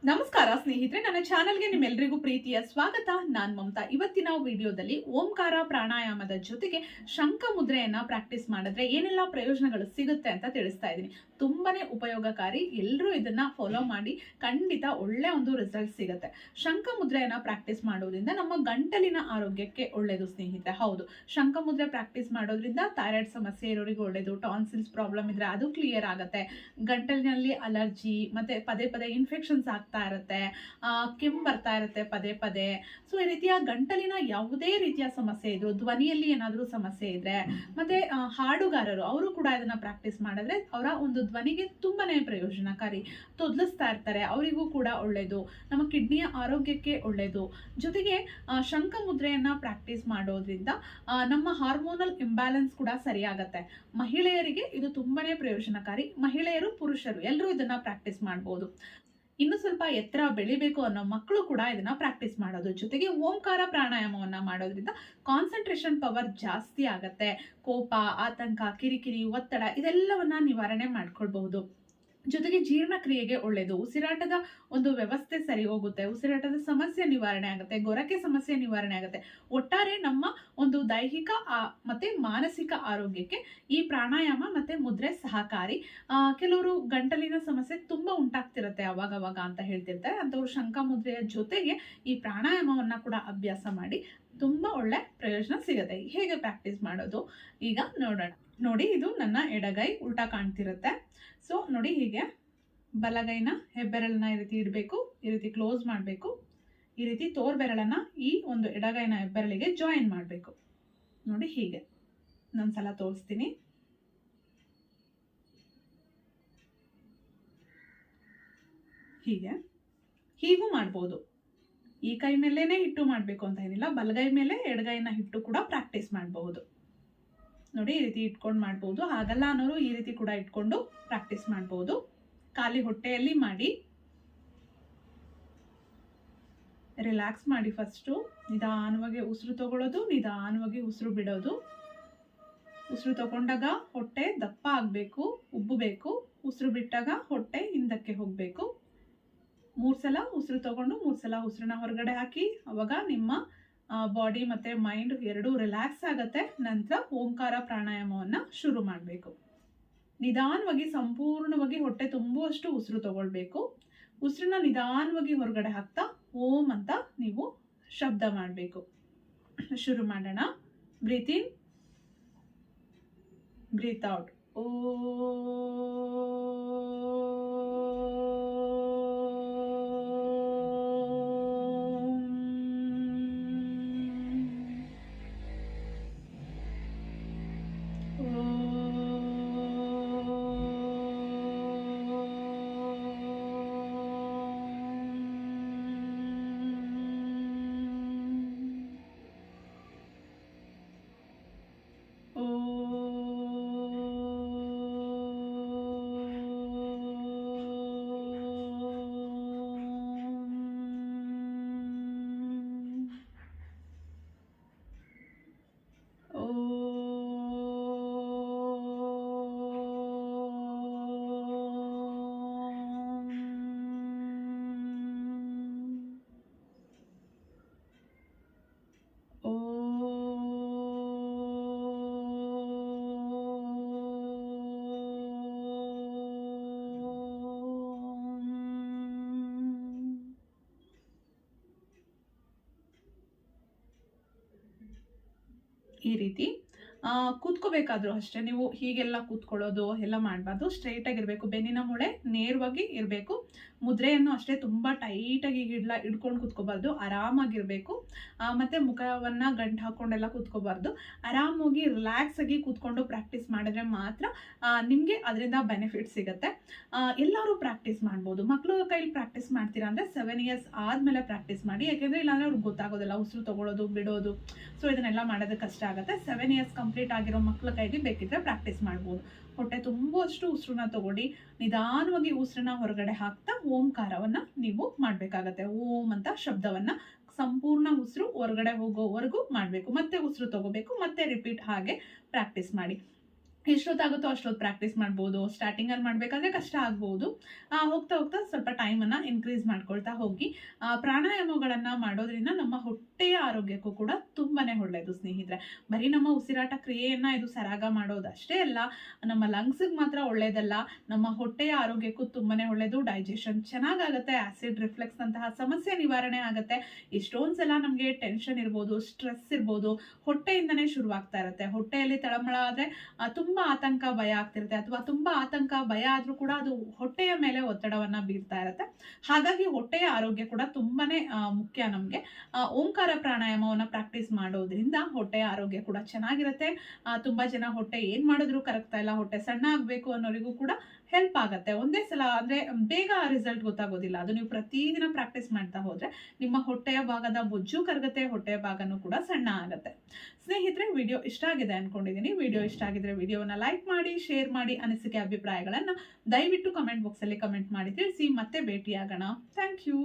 ನಮಸ್ಕಾರ ಸ್ನೇಹಿತರೆ, ನನ್ನ ಚಾನೆಲ್ಗೆ ನಿಮ್ಮೆಲ್ಲರಿಗೂ ಪ್ರೀತಿಯ ಸ್ವಾಗತ. ನಾನು ಮಮತಾ. ಇವತ್ತಿನ ವಿಡಿಯೋದಲ್ಲಿ ಓಂಕಾರ ಪ್ರಾಣಾಯಾಮದ ಜೊತೆಗೆ ಶಂಖ ಮುದ್ರೆಯನ್ನ ಪ್ರಾಕ್ಟೀಸ್ ಮಾಡಿದ್ರೆ ಏನೆಲ್ಲ ಪ್ರಯೋಜನಗಳು ಸಿಗುತ್ತೆ ಅಂತ ತಿಳಿಸ್ತಾ ಇದ್ದೀನಿ. ತುಂಬಾನೇ ಉಪಯೋಗಕಾರಿ. ಎಲ್ಲರೂ ಇದನ್ನ ಫಾಲೋ ಮಾಡಿ, ಖಂಡಿತ ಒಳ್ಳೆ ಒಂದು ರಿಸಲ್ಟ್ ಸಿಗುತ್ತೆ. ಶಂಖ ಮುದ್ರೆಯನ್ನ ಪ್ರಾಕ್ಟೀಸ್ ಮಾಡೋದ್ರಿಂದ ನಮ್ಮ ಗಂಟಲಿನ ಆರೋಗ್ಯಕ್ಕೆ ಒಳ್ಳೆಯದು ಸ್ನೇಹಿತರೆ. ಹೌದು, ಶಂಖ ಮುದ್ರೆ ಪ್ರಾಕ್ಟೀಸ್ ಮಾಡೋದ್ರಿಂದ ಥೈರಾಯ್ಡ್ ಸಮಸ್ಯೆ ಇರೋರಿಗೆ ಒಳ್ಳೆಯದು. ಟಾನ್ಸಿಲ್ಸ್ ಪ್ರಾಬ್ಲಮ್ ಇದ್ರೆ ಅದು ಕ್ಲಿಯರ್ ಆಗುತ್ತೆ. ಗಂಟಲಿನಲ್ಲಿ ಅಲರ್ಜಿ ಮತ್ತೆ ಪದೇ ಪದೇ ಇನ್ಫೆಕ್ಷನ್ಸ್ ಆಗ್ತಾ ಇರುತ್ತೆ, ಕೆಮ್ಮು ಬರ್ತಾ ಇರುತ್ತೆ ಪದೇ ಪದೇ. ಸೊ ಈ ರೀತಿಯ ಗಂಟಲಿನ ಯಾವುದೇ ರೀತಿಯ ಸಮಸ್ಯೆ ಇದ್ರು, ಧ್ವನಿಯಲ್ಲಿ ಏನಾದರೂ ಸಮಸ್ಯೆ ಇದ್ರೆ, ಮತ್ತೆ ಹಾಡುಗಾರರು ಅವರು ಕೂಡ ಇದನ್ನ ಪ್ರಾಕ್ಟೀಸ್ ಮಾಡಿದ್ರೆ ಅವರ ಒಂದು ಧ್ವನಿಗೆ ತುಂಬಾನೇ ಪ್ರಯೋಜನಕಾರಿ. ತೊದಲಿಸ್ತಾ ಇರ್ತಾರೆ, ಅವರಿಗೂ ಕೂಡ ಒಳ್ಳೇದು. ನಮ್ಮ ಕಿಡ್ನಿಯ ಆರೋಗ್ಯಕ್ಕೆ ಒಳ್ಳೇದು. ಜೊತೆಗೆ ಶಂಖ ಮುದ್ರೆಯನ್ನ ಪ್ರಾಕ್ಟೀಸ್ ಮಾಡೋದ್ರಿಂದ ನಮ್ಮ ಹಾರ್ಮೋನಲ್ ಇಂಬ್ಯಾಲೆನ್ಸ್ ಕೂಡ ಸರಿಯಾಗತ್ತೆ. ಮಹಿಳೆಯರಿಗೆ ಇದು ತುಂಬಾನೇ ಪ್ರಯೋಜನಕಾರಿ. ಮಹಿಳೆಯರು, ಪುರುಷರು ಎಲ್ಲರೂ ಇದನ್ನ ಪ್ರಾಕ್ಟೀಸ್ ಮಾಡಬಹುದು. ಇನ್ನು ಸ್ವಲ್ಪ ಎತ್ತರ ಬೆಳಿಬೇಕು ಅನ್ನೋ ಮಕ್ಕಳು ಕೂಡ ಇದನ್ನ ಪ್ರಾಕ್ಟೀಸ್ ಮಾಡೋದು. ಜೊತೆಗೆ ಓಂಕಾರ ಪ್ರಾಣಾಯಾಮವನ್ನ ಮಾಡೋದ್ರಿಂದ ಕಾನ್ಸಂಟ್ರೇಷನ್ ಪವರ್ ಜಾಸ್ತಿ ಆಗತ್ತೆ. ಕೋಪ, ಆತಂಕ, ಕಿರಿಕಿರಿ, ಒತ್ತಡ ಇದೆಲ್ಲವನ್ನ ನಿವಾರಣೆ ಮಾಡ್ಕೊಳ್ಬಹುದು. ಜೊತೆಗೆ ಜೀರ್ಣಕ್ರಿಯೆಗೆ ಒಳ್ಳೆಯದು. ಉಸಿರಾಟದ ಒಂದು ವ್ಯವಸ್ಥೆ ಸರಿ ಹೋಗುತ್ತೆ. ಉಸಿರಾಟದ ಸಮಸ್ಯೆ ನಿವಾರಣೆ ಆಗುತ್ತೆ. ಗೊರಕೆ ಸಮಸ್ಯೆ ನಿವಾರಣೆ ಆಗುತ್ತೆ. ಒಟ್ಟಾರೆ ನಮ್ಮ ಒಂದು ದೈಹಿಕ ಮತ್ತೆ ಮಾನಸಿಕ ಆರೋಗ್ಯಕ್ಕೆ ಈ ಪ್ರಾಣಾಯಾಮ ಮತ್ತೆ ಮುದ್ರೆ ಸಹಕಾರಿ. ಕೆಲವರು ಗಂಟಲಿನ ಸಮಸ್ಯೆ ತುಂಬಾ ಉಂಟಾಗ್ತಿರುತ್ತೆ ಅವಾಗವಾಗ ಅಂತ ಹೇಳ್ತಿರ್ತಾರೆ. ಅಂಥವ್ರು ಶಂಖ ಮುದ್ರೆಯ ಜೊತೆಗೆ ಈ ಪ್ರಾಣಾಯಾಮವನ್ನ ಕೂಡ ಅಭ್ಯಾಸ ಮಾಡಿ ತುಂಬಾ ಒಳ್ಳೆ ಪ್ರಯೋಜನ ಸಿಗುತ್ತೆ. ಹೇಗೆ ಪ್ರಾಕ್ಟೀಸ್ ಮಾಡೋದು ಈಗ ನೋಡೋಣ. ನೋಡಿ, ಇದು ನನ್ನ ಎಡಗೈ ಉಲ್ಟಾ ಕಾಣ್ತಿರುತ್ತೆ. ಸೊ ನೋಡಿ, ಹೀಗೆ ಬಲಗೈನ ಹೆಬ್ಬೆರಳನ್ನ ಈ ರೀತಿ ಇಡಬೇಕು, ಈ ರೀತಿ ಕ್ಲೋಸ್ ಮಾಡಬೇಕು. ಈ ರೀತಿ ತೋರ್ಬೆರಳನ್ನ ಈ ಒಂದು ಎಡಗೈನ ಹೆಬ್ಬೆರಳಿಗೆ ಜಾಯಿನ್ ಮಾಡಬೇಕು. ನೋಡಿ, ಹೀಗೆ ಇನ್ನೊಂದ್ಸಲ ತೋರಿಸ್ತೀನಿ. ಹೀಗೂ ಮಾಡ್ಬೋದು. ಈ ಕೈ ಮೇಲೇನೆ ಇಟ್ಟು ಮಾಡಬೇಕು ಅಂತ ಏನಿಲ್ಲ. ಬಲಗೈ ಮೇಲೆ ಎಡಗೈನ ಇಟ್ಟು ಕೂಡ ಪ್ರಾಕ್ಟೀಸ್ ಮಾಡಬಹುದು. ನೋಡಿ, ಈ ರೀತಿ ಇಟ್ಕೊಂಡು ಮಾಡ್ಬೋದು. ಹಾಗಲ್ಲ ಅನ್ನೋರು ಈ ರೀತಿ ಕೂಡ ಇಟ್ಕೊಂಡು ಪ್ರಾಕ್ಟೀಸ್ ಮಾಡ್ಬೋದು. ಖಾಲಿ ಹೊಟ್ಟೆಯಲ್ಲಿ ಮಾಡಿ. ರಿಲ್ಯಾಕ್ಸ್ ಮಾಡಿ. ಫಸ್ಟು ನಿಧಾನವಾಗಿ ಉಸಿರು ತಗೊಳ್ಳೋದು, ನಿಧಾನವಾಗಿ ಉಸಿರು ಬಿಡೋದು. ಉಸಿರು ತಗೊಂಡಾಗ ಹೊಟ್ಟೆ ದಪ್ಪ ಆಗಬೇಕು, ಉಬ್ಬಬೇಕು. ಉಸಿರು ಬಿಟ್ಟಾಗ ಹೊಟ್ಟೆ ಹಿಂದಕ್ಕೆ ಹೋಗಬೇಕು. 3 ಸಲ ಉಸಿರು ತಗೊಂಡು 3 ಸಲ ಉಸಿರನ್ನ ಹೊರಗಡೆ ಹಾಕಿ. ಅವಾಗ ನಿಮ್ಮ ಬಾಡಿ ಮತ್ತೆ ಮೈಂಡ್ ಎರಡೂ ರಿಲ್ಯಾಕ್ಸ್ ಆಗತ್ತೆ. ನಂತರ ಓಂಕಾರ ಪ್ರಾಣಾಯಾಮವನ್ನ ಶುರು ಮಾಡಬೇಕು. ನಿಧಾನವಾಗಿ ಸಂಪೂರ್ಣವಾಗಿ ಹೊಟ್ಟೆ ತುಂಬುವಷ್ಟು ಉಸಿರು ತಗೊಳ್ಬೇಕು. ಉಸಿರನ್ನ ನಿಧಾನವಾಗಿ ಹೊರಗಡೆ ಹಾಕ್ತಾ ಓಂ ಅಂತ ನೀವು ಶಬ್ದ ಮಾಡಬೇಕು. ಶುರು ಮಾಡೋಣ. ಬ್ರೀತ್ ಇನ್, ಬ್ರೀತ್ ಔಟ್. ಓ ಈ ರೀತಿ ಕೂತ್ಕೋಬೇಕಾದ್ರೂ ಅಷ್ಟೇ ನೀವು ಹೀಗೆಲ್ಲ ಕೂತ್ಕೊಳ್ಳೋದು ಎಲ್ಲ ಮಾಡಬಾರ್ದು. ಸ್ಟ್ರೈಟ್ ಆಗಿರ್ಬೇಕು. ಬೆನ್ನಿನ ಮೂಳೆ ನೇರವಾಗಿ ಇರಬೇಕು. ಮುದ್ರೆಯನ್ನು ಅಷ್ಟೇ ತುಂಬಾ ಟೈಟಾಗಿ ಹಿಡ್ಕೊಂಡು ಕೂತ್ಕೋಬಾರ್ದು. ಆರಾಮಾಗಿರ್ಬೇಕು. ಮತ್ತೆ ಮುಖವನ್ನ ಗಂಟು ಹಾಕೊಂಡೆಲ್ಲ ಕೂತ್ಕೋಬಾರ್ದು. ಆರಾಮಾಗಿ ರಿಲ್ಯಾಕ್ಸ್ ಆಗಿ ಕೂತ್ಕೊಂಡು ಪ್ರಾಕ್ಟೀಸ್ ಮಾಡಿದ್ರೆ ಮಾತ್ರ ನಿಮ್ಗೆ ಅದರಿಂದ ಬೆನಿಫಿಟ್ ಸಿಗುತ್ತೆ. ಎಲ್ಲರೂ ಪ್ರಾಕ್ಟೀಸ್ ಮಾಡ್ಬೋದು. ಮಕ್ಕಳು ಕೈಲಿ ಪ್ರಾಕ್ಟೀಸ್ ಮಾಡ್ತೀರಾ ಅಂದ್ರೆ 7 ಇಯರ್ಸ್ ಆದ್ಮೇಲೆ ಪ್ರಾಕ್ಟೀಸ್ ಮಾಡಿ. ಯಾಕೆಂದ್ರೆ ಇಲ್ಲಾಂದ್ರೆ ಅವ್ರಿಗೆ ಗೊತ್ತಾಗೋದಿಲ್ಲ ಉಸಿರು ತಗೊಳ್ಳೋದು ಬಿಡೋದು. ಸೊ ಇದನ್ನೆಲ್ಲ ಮಾಡೋದಕ್ಕೆ ಕಷ್ಟ ಆಗುತ್ತೆ. 7 ಇಯರ್ಸ್ ಕಂಪ್ಲೀಟ್ ಆಗಿರೋ ಮಕ್ಕಳ ಕೈಲಿ ಬೇಕಿದ್ರೆ ಪ್ರಾಕ್ಟೀಸ್ ಮಾಡ್ಬೋದು. ಹೊಟ್ಟೆ ತುಂಬುವಷ್ಟು ಉಸಿರನ್ನ ತಗೊಳ್ಳಿ. ನಿಧಾನವಾಗಿ ಉಸಿರನ್ನ ಹೊರಗಡೆ ಹಾಕ್ತಾ ಓಂಕಾರವನ್ನ ನೀವು ಮಾಡ್ಬೇಕಾಗತ್ತೆ. ಓಂ ಅಂತ ಶಬ್ದವನ್ನ ಸಂಪೂರ್ಣ ಉಸಿರು ಹೊರಗಡೆ ಹೋಗೋವರೆಗೂ ಮಾಡಬೇಕು. ಮತ್ತೆ ಉಸಿರು ತಗೋಬೇಕು. ಮತ್ತೆ ರಿಪೀಟ್ ಹಾಗೆ ಪ್ರಾಕ್ಟೀಸ್ ಮಾಡಿ. ಎಷ್ಟೊತ್ತಾಗುತ್ತೋ ಅಷ್ಟೊತ್ತು ಪ್ರಾಕ್ಟೀಸ್ ಮಾಡ್ಬೋದು. ಸ್ಟಾರ್ಟಿಂಗಲ್ಲಿ ಮಾಡಬೇಕಾದ್ರೆ ಕಷ್ಟ ಆಗ್ಬೋದು. ಹೋಗ್ತಾ ಹೋಗ್ತಾ ಸ್ವಲ್ಪ ಟೈಮನ್ನು ಇನ್ಕ್ರೀಸ್ ಮಾಡ್ಕೊಳ್ತಾ ಹೋಗಿ. ಪ್ರಾಣಾಯಾಮಗಳನ್ನು ಮಾಡೋದ್ರಿಂದ ನಮ್ಮ ಹೊಟ್ಟೆಯ ಆರೋಗ್ಯಕ್ಕೂ ಕೂಡ ತುಂಬಾ ಒಳ್ಳೆಯದು ಸ್ನೇಹಿತರೆ. ಬರೀ ನಮ್ಮ ಉಸಿರಾಟ ಕ್ರಿಯೆಯನ್ನು ಇದು ಸರಾಗ ಮಾಡೋದಷ್ಟೇ ಅಲ್ಲ, ನಮ್ಮ ಲಂಗ್ಸಿಗೆ ಮಾತ್ರ ಒಳ್ಳೆಯದಲ್ಲ, ನಮ್ಮ ಹೊಟ್ಟೆಯ ಆರೋಗ್ಯಕ್ಕೂ ತುಂಬಾ ಒಳ್ಳೆಯದು. ಡೈಜೆಷನ್ ಚೆನ್ನಾಗಾಗುತ್ತೆ, ಆ್ಯಸಿಡ್ ರಿಫ್ಲೆಕ್ಸ್ ಅಂತಹ ಸಮಸ್ಯೆ ನಿವಾರಣೆ ಆಗುತ್ತೆ. ಎಷ್ಟೊಂದು ಸಲ ನಮಗೆ ಟೆನ್ಷನ್ ಇರ್ಬೋದು, ಸ್ಟ್ರೆಸ್ ಇರ್ಬೋದು, ಹೊಟ್ಟೆಯಿಂದನೇ ಶುರುವಾಗ್ತಾ ಇರುತ್ತೆ. ಹೊಟ್ಟೆಯಲ್ಲಿ ತಳಮಳ ಆದರೆ ತುಂಬ ಆತಂಕ ಭಯ ಆಗ್ತಿರುತ್ತೆ, ಅಥವಾ ತುಂಬಾ ಆತಂಕ ಭಯ ಆದ್ರೂ ಕೂಡ ಅದು ಹೊಟ್ಟೆಯ ಮೇಲೆ ಒತ್ತಡವನ್ನ ಬೀರ್ತಾ ಇರುತ್ತೆ. ಹಾಗಾಗಿ ಹೊಟ್ಟೆಯ ಆರೋಗ್ಯ ಕೂಡ ತುಂಬಾನೇ ಮುಖ್ಯ ನಮ್ಗೆ. ಓಂಕಾರ ಪ್ರಾಣಾಯಾಮವನ್ನ ಪ್ರಾಕ್ಟೀಸ್ ಮಾಡೋದ್ರಿಂದ ಹೊಟ್ಟೆಯ ಆರೋಗ್ಯ ಕೂಡ ಚೆನ್ನಾಗಿರುತ್ತೆ. ತುಂಬಾ ಜನ ಹೊಟ್ಟೆ ಏನ್ ಮಾಡಿದ್ರು ಕರಗ್ತಾ ಇಲ್ಲ, ಹೊಟ್ಟೆ ಸಣ್ಣ ಆಗ್ಬೇಕು ಅನ್ನೋರಿಗೂ ಕೂಡ ಹೆಲ್ಪ್ ಆಗುತ್ತೆ. ಒಂದೇ ಸಲ ಅಂದ್ರೆ ಬೇಗ ರಿಸಲ್ಟ್ ಗೊತ್ತಾಗೋದಿಲ್ಲ. ಅದು ನೀವು ಪ್ರತಿದಿನ ಪ್ರಾಕ್ಟೀಸ್ ಮಾಡ್ತಾ ಹೋದ್ರೆ ನಿಮ್ಮ ಹೊಟ್ಟೆಯ ಭಾಗದ ಬೊಜ್ಜು ಕರಗುತ್ತೆ, ಹೊಟ್ಟೆಯ ಭಾಗನೂ ಕೂಡ ಸಣ್ಣ ಆಗುತ್ತೆ. ಸ್ನೇಹಿತರೆ, ವಿಡಿಯೋ ಇಷ್ಟ ಆಗಿದೆ ಅನ್ಕೊಂಡಿದ್ದೀನಿ. ವಿಡಿಯೋ ಇಷ್ಟ ಆಗಿದ್ರೆ ವಿಡಿಯೋನ ಲೈಕ್ ಮಾಡಿ, ಶೇರ್ ಮಾಡಿ, ಅನಿಸಿಕೆ ಅಭಿಪ್ರಾಯಗಳನ್ನ ದಯವಿಟ್ಟು ಕಮೆಂಟ್ ಬಾಕ್ಸ್ ಅಲ್ಲಿ ಕಮೆಂಟ್ ಮಾಡಿ ತಿಳಿಸಿ. ಮತ್ತೆ ಭೇಟಿಯಾಗೋಣ. Thank you.